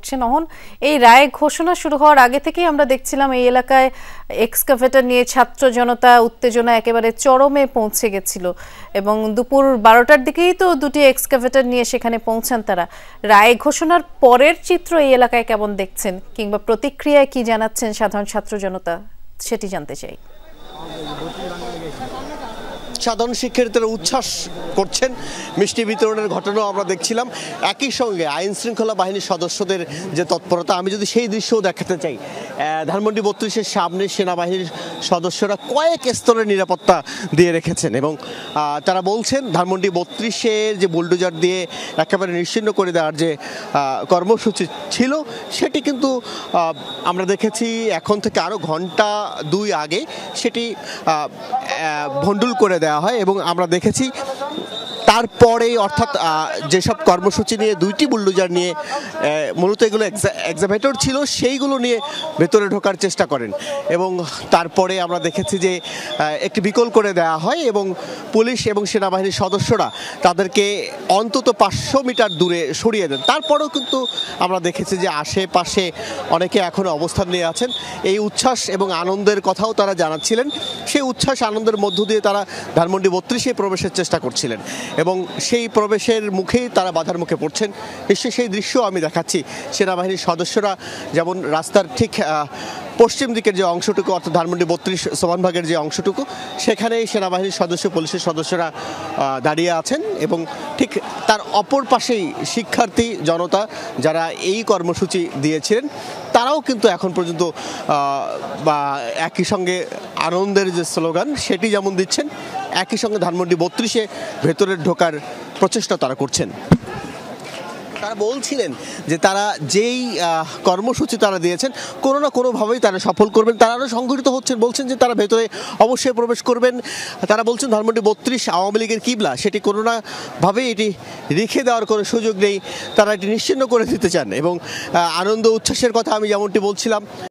দেখছেন অহন। এই রায় ঘোষণা শুরু হওয়ার আগে থেকেই আমরা দেখছিলাম এই এলাকায় এক্সকাভেটর নিয়ে ছাত্র জনতা উত্তেজনা একেবারে চরমে পৌঁছে গেছিল এবং দুপুর 12টার দিকেই তো দুটি এক্সকাভেটর নিয়ে সেখানে পৌঁছান তারা। রায় ঘোষণার পরের চিত্র এই এলাকায় কেমন দেখছেন কিংবা প্রতিক্রিয়ায় কি জানাচ্ছেন সাধারণ ছাত্র জনতা সেটি জানতে চাই। সাধারণ শিক্ষার্থীরা উচ্ছ্বাস করছেন, মিষ্টি বিতরণের ঘটনাও আমরা দেখছিলাম। একই সঙ্গে আইন শৃঙ্খলা বাহিনীর সদস্যদের যে তৎপরতা, আমি যদি সেই দৃশ্যও দেখাতে চাই, ধানমন্ডি 32-এর সামনে সেনাবাহিনীর সদস্যরা কয়েক স্তরের নিরাপত্তা দিয়ে রেখেছেন এবং তারা বলছেন ধানমন্ডি 32-এর যে বুলডোজার দিয়ে একেবারে নিশ্চিহ্ন করে দেওয়ার যে কর্মসূচি ছিল সেটি কিন্তু আমরা দেখেছি এখন থেকে আরও ঘন্টা 2 আগে সেটি ভণ্ডুল করে দেওয়া হয় এবং আমরা দেখেছি তারপরে অর্থাৎ যেসব কর্মসূচি নিয়ে দুইটি বুলডোজার নিয়ে মূলত এগুলো এক্সাভেটর ছিল সেইগুলো নিয়ে ভেতরে ঢোকার চেষ্টা করেন এবং তারপরে আমরা দেখেছি যে একটি বিকল করে দেওয়া হয় এবং পুলিশ এবং সেনাবাহিনীর সদস্যরা তাদেরকে অন্তত 500 মিটার দূরে সরিয়ে দেন। তারপরেও কিন্তু আমরা দেখেছি যে আশেপাশে অনেকে এখনও অবস্থান নিয়ে আছেন। এই উচ্ছ্বাস এবং আনন্দের কথাও তারা জানাচ্ছিলেন। সেই উচ্ছ্বাস আনন্দের মধ্য দিয়ে তারা ধানমন্ডি 32-এ প্রবেশের চেষ্টা করছিলেন এবং সেই প্রবেশের মুখেই তারা বাধার মুখে পড়ছেন। নিশ্চয়ই সেই দৃশ্য আমি দেখাচ্ছি। সেনাবাহিনীর সদস্যরা যেমন রাস্তার ঠিক পশ্চিম দিকের যে অংশটুকু অর্থাৎ ধানমন্ডি 32 সোবানভাগের যে অংশটুকু সেখানেই সেনাবাহিনীর সদস্য পুলিশের সদস্যরা দাঁড়িয়ে আছেন এবং ঠিক তার অপর পাশেই শিক্ষার্থী জনতা যারা এই কর্মসূচি দিয়েছিলেন তারাও কিন্তু এখন পর্যন্ত বা একই সঙ্গে আনন্দের যে স্লোগান সেটি যেমন দিচ্ছেন, একই সঙ্গে ধানমন্ডি 32-এ ভেতরে ঢোকার প্রচেষ্টা তারা করছেন। তারা বলছিলেন যে তারা যেই কর্মসূচি তারা দিয়েছেন কোনো না কোনোভাবেই তারা সফল করবেন। তারা আরও সংগঠিত হচ্ছেন, বলছেন যে তারা ভেতরে অবশ্যই প্রবেশ করবেন। তারা বলছেন ধানমন্ডি 32 আওয়ামী লীগের কিবলা, সেটি কোনো নাভাবেই এটি রেখে দেওয়ার কোনো সুযোগ নেই। তারা এটি নিশ্চিহ্ন করে দিতে চান এবং আনন্দ উচ্ছ্বাসের কথা আমি যেমনটি বলছিলাম